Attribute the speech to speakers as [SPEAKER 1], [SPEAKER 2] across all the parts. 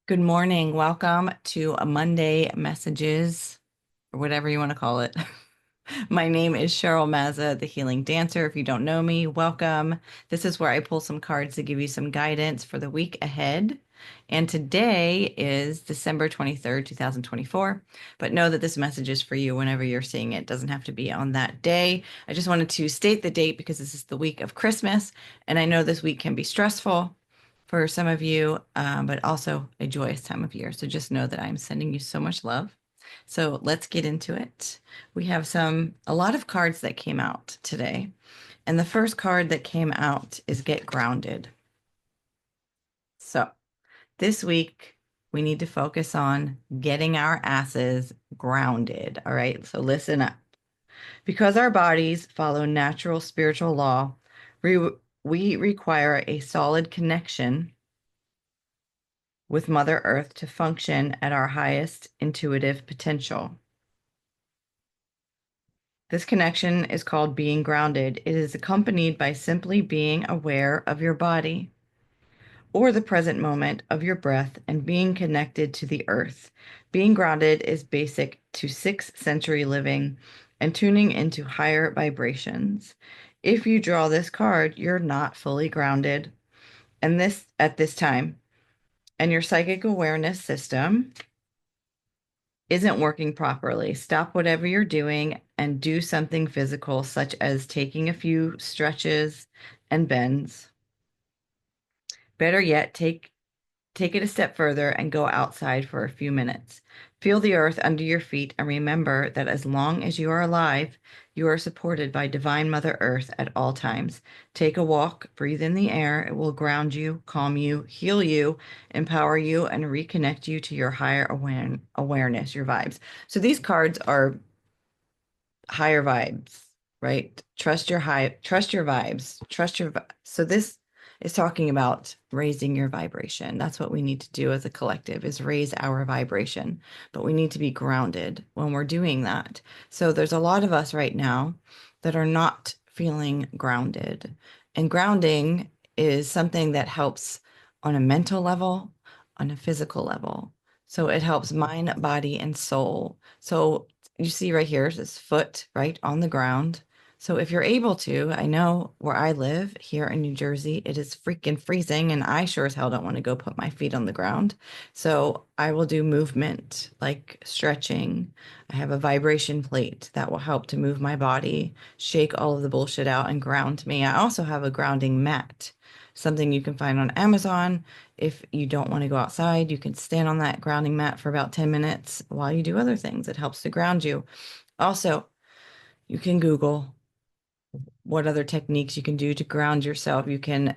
[SPEAKER 1] Good morning. Welcome to a Monday Messages, or whatever you want to call it. My name is Cheryl Mazza, the Healing Dancer. If you don't know me, welcome. This is where I pull some cards to give you some guidance for the week ahead. And today is December 23rd, 2024. But know that this message is for you whenever you're seeing it. It doesn't have to be on that day. I just wanted to state the date because this is the week of Christmas. And I know this week can be stressful for some of you, but also a joyous time of year. So just know that I'm sending you so much love. So let's get into it. We have a lot of cards that came out today. And the first card that came out is Get Grounded. So this week, we need to focus on getting our asses grounded. All right. So listen up. Because our bodies follow natural spiritual law, we, we require a solid connection with Mother Earth to function at our highest intuitive potential. This connection is called being grounded. It is accompanied by simply being aware of your body or the present moment of your breath and being connected to the earth. Being grounded is basic to sixth century living and tuning into higher vibrations. If you draw this card, you're not fully grounded and this at this time, and your psychic awareness system isn't working properly. Stop whatever you're doing and do something physical, such as taking a few stretches and bends. Better yet, take it a step further and go outside for a few minutes. Feel the earth under your feet and remember that as long as you are alive, you are supported by Divine Mother Earth at all times. Take a walk, breathe in the air. It will ground you, calm you, heal you, empower you, and reconnect you to your higher awareness, your vibes. So these cards are higher vibes, right? Trust your vibes, so this is talking about raising your vibration. That's what we need to do as a collective is raise our vibration, but we need to be grounded when we're doing that. So there's a lot of us right now that are not feeling grounded. And grounding is something that helps on a mental level, on a physical level. So it helps mind, body, and soul. So you see right here, this foot right on the ground. So if you're able to, I know where I live here in New Jersey, it is freaking freezing, and I sure as hell don't want to go put my feet on the ground. So I will do movement like stretching. I have a vibration plate that will help to move my body, shake all of the bullshit out, and ground me. I also have a grounding mat, something you can find on Amazon. If you don't want to go outside, you can stand on that grounding mat for about 10 minutes while you do other things. It helps to ground you. Also, you can Google what other techniques you can do to ground yourself. You can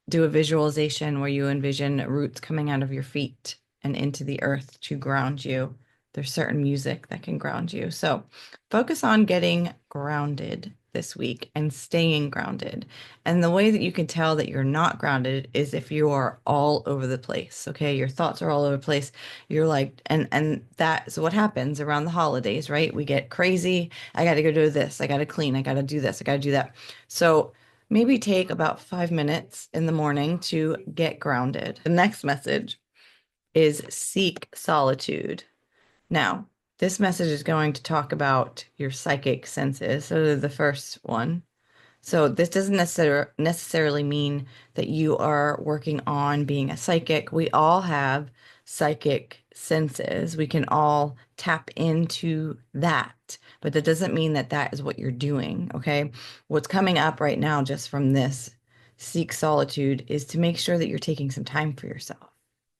[SPEAKER 1] do a visualization where you envision roots coming out of your feet and into the earth to ground you. There's certain music that can ground you. So focus on getting grounded this week and staying grounded. And the way that you can tell that you're not grounded is if you are all over the place. Okay. Your thoughts are all over the place. You're like, and that's what happens around the holidays, right? We get crazy. I got to go do this. I got to clean. I got to do this. I got to do that. So maybe take about 5 minutes in the morning to get grounded. The next message is seek solitude. Now, this message is going to talk about your psychic senses. So the first one. So this doesn't necessarily mean that you are working on being a psychic. We all have psychic senses. We can all tap into that, but that doesn't mean that that is what you're doing, okay? What's coming up right now just from this seek solitude is to make sure that you're taking some time for yourself,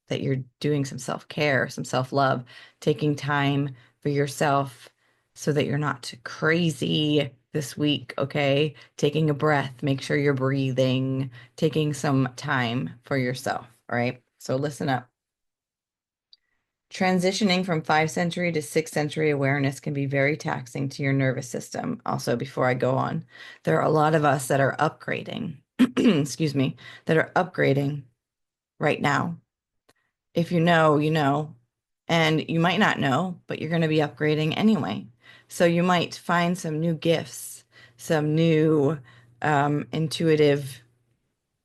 [SPEAKER 1] that you're doing some self-care, some self-love, taking time for yourself so that you're not crazy this week, okay? Taking a breath, make sure you're breathing, taking some time for yourself, all right? So listen up. Transitioning from 5th century to 6th century awareness can be very taxing to your nervous system. Also, before I go on, there are a lot of us that are upgrading, excuse me, that are upgrading right now. If you know, you know, and you might not know, but you're going to be upgrading anyway. So you might find some new gifts, some new intuitive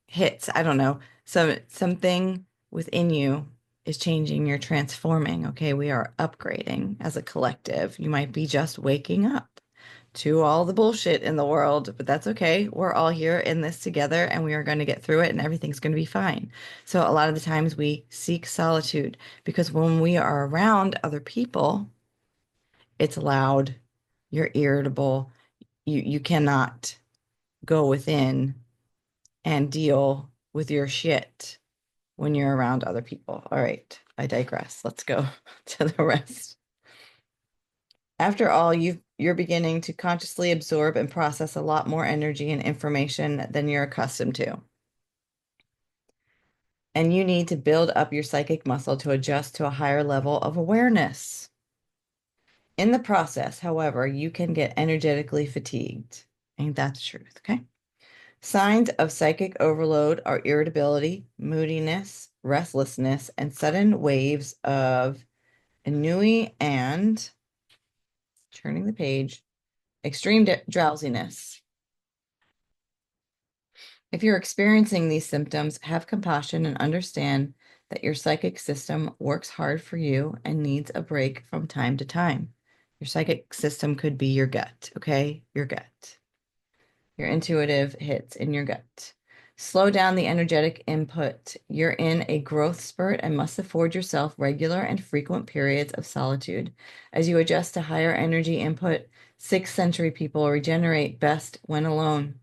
[SPEAKER 1] hits. I don't know, something within you is changing, you're transforming. Okay, we are upgrading as a collective. You might be just waking up to all the bullshit in the world, but that's okay. We're all here in this together and we are going to get through it and everything's going to be fine. So, a lot of the times we seek solitude because when we are around other people, it's loud, you're irritable, you cannot go within and deal with your shit when you're around other people. All right, I digress. Let's go to the rest. After all, you're beginning to consciously absorb and process a lot more energy and information than you're accustomed to. And you need to build up your psychic muscle to adjust to a higher level of awareness. In the process, however, you can get energetically fatigued. Ain't that the truth? Okay. Signs of psychic overload are irritability, moodiness, restlessness, and sudden waves of ennui and, turning the page, extreme drowsiness. If you're experiencing these symptoms, have compassion and understand that your psychic system works hard for you and needs a break from time to time. Your psychic system could be your gut, okay? Your gut. Your intuitive hits in your gut. Slow down the energetic input. You're in a growth spurt and must afford yourself regular and frequent periods of solitude. As you adjust to higher energy input, 6th century people regenerate best when alone,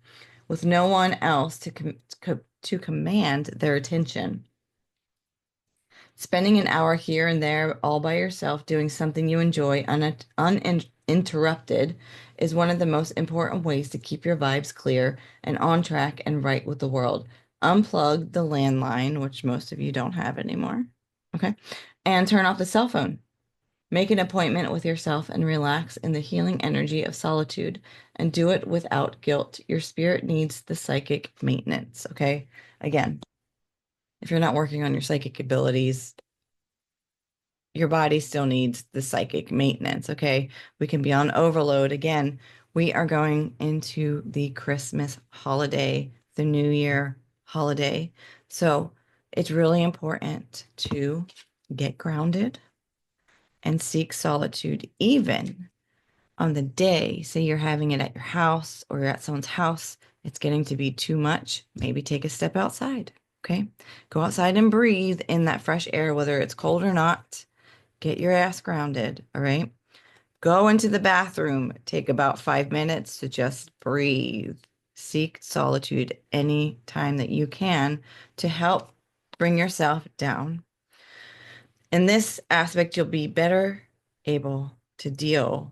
[SPEAKER 1] with no one else to command their attention. Spending an hour here and there all by yourself doing something you enjoy uninterrupted is one of the most important ways to keep your vibes clear and on track and right with the world. Unplug the landline, which most of you don't have anymore, okay? And turn off the cell phone. Make an appointment with yourself and relax in the healing energy of solitude and do it without guilt. Your spirit needs the psychic maintenance, okay? Again, if you're not working on your psychic abilities, your body still needs the psychic maintenance, okay? We can be on overload. Again, we are going into the Christmas holiday, the New Year holiday. So it's really important to get grounded and seek solitude, even on the day, say you're having it at your house or you're at someone's house, it's getting to be too much. Maybe take a step outside, okay? Go outside and breathe in that fresh air, whether it's cold or not. Get your ass grounded, all right? Go into the bathroom. Take about 5 minutes to just breathe. Seek solitude any time that you can to help bring yourself down. In this aspect, you'll be better able to deal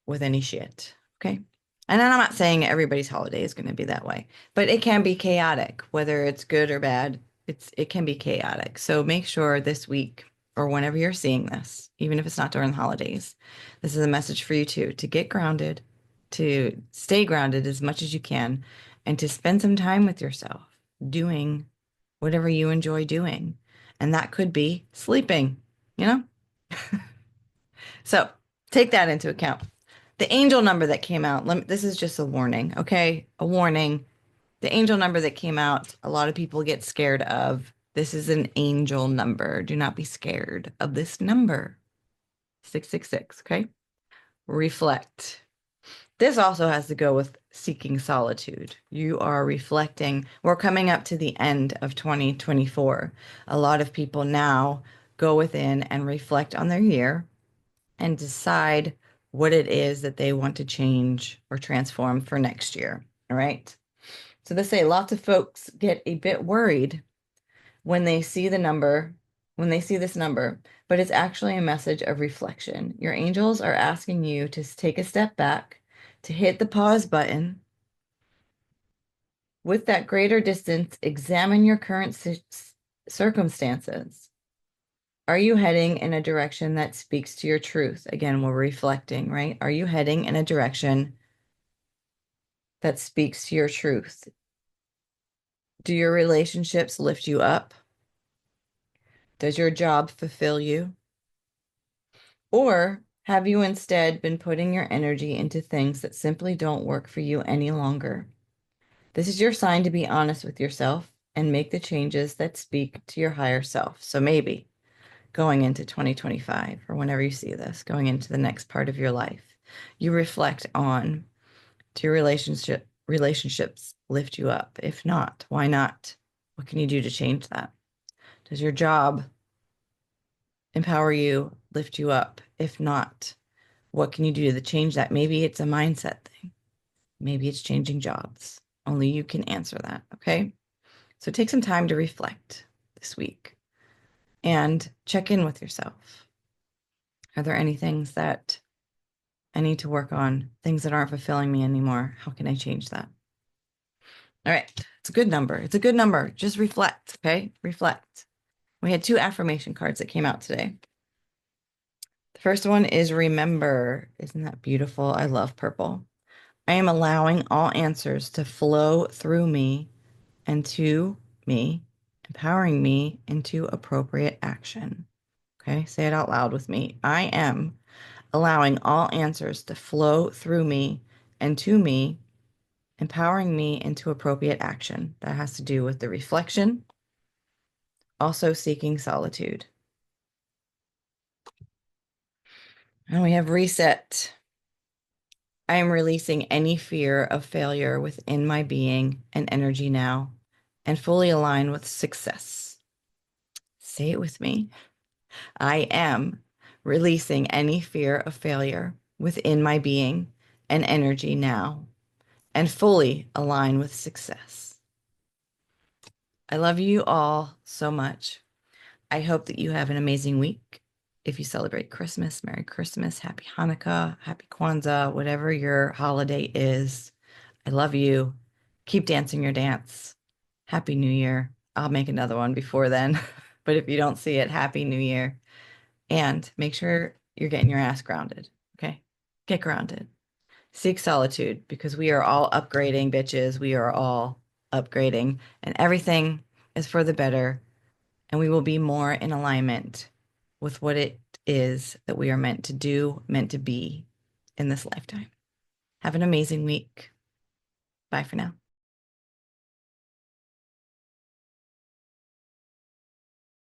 [SPEAKER 1] with any shit, okay? And I'm not saying everybody's holiday is going to be that way, but it can be chaotic, whether it's good or bad. It can be chaotic. So make sure this week or whenever you're seeing this, even if it's not during the holidays, this is a message for you too, to get grounded, to stay grounded as much as you can, and to spend some time with yourself doing whatever you enjoy doing. And that could be sleeping, you know? So take that into account. The angel number that came out, this is just a warning, okay? A warning. The angel number that came out, a lot of people get scared of. This is an angel number. Do not be scared of this number. 666, okay? Reflect. This also has to go with seeking solitude. You are reflecting. We're coming up to the end of 2024. A lot of people now go within and reflect on their year and decide what it is that they want to change or transform for next year. All right. So they say lots of folks get a bit worried when they see the number, when they see this number, but it's actually a message of reflection. Your angels are asking you to take a step back, to hit the pause button. With that greater distance, examine your current circumstances. Are you heading in a direction that speaks to your truth? Again, we're reflecting, right? Are you heading in a direction that speaks to your truth? Do your relationships lift you up? Does your job fulfill you? Or have you instead been putting your energy into things that simply don't work for you any longer? This is your sign to be honest with yourself and make the changes that speak to your higher self. So maybe going into 2025 or whenever you see this, going into the next part of your life, you reflect on, do your relationships lift you up? If not, why not? What can you do to change that? Does your job empower you, lift you up? If not, what can you do to change that? Maybe it's a mindset thing. Maybe it's changing jobs. Only you can answer that, okay? So take some time to reflect this week and check in with yourself. Are there any things that I need to work on, things that aren't fulfilling me anymore? How can I change that? All right. It's a good number. It's a good number. Just reflect, okay? Reflect. We had 2 affirmation cards that came out today. The first one is remember. Isn't that beautiful? I love purple. I am allowing all answers to flow through me and to me, empowering me into appropriate action. Okay, say it out loud with me. I am allowing all answers to flow through me and to me, empowering me into appropriate action. That has to do with the reflection, also seeking solitude. And we have reset. I am releasing any fear of failure within my being and energy now and fully align with success. Say it with me. I am releasing any fear of failure within my being and energy now and fully align with success. I love you all so much. I hope that you have an amazing week. If you celebrate Christmas, Merry Christmas, Happy Hanukkah, Happy Kwanzaa, whatever your holiday is. I love you. Keep dancing your dance. Happy New Year. I'll make another one before then. But if you don't see it, Happy New Year. And make sure you're getting your ass grounded. Okay? Get grounded. Seek solitude because we are all upgrading, bitches. We are all upgrading, and everything is for the better. And we will be more in alignment with what it is that we are meant to do, meant to be in this lifetime. Have an amazing week. Bye for now.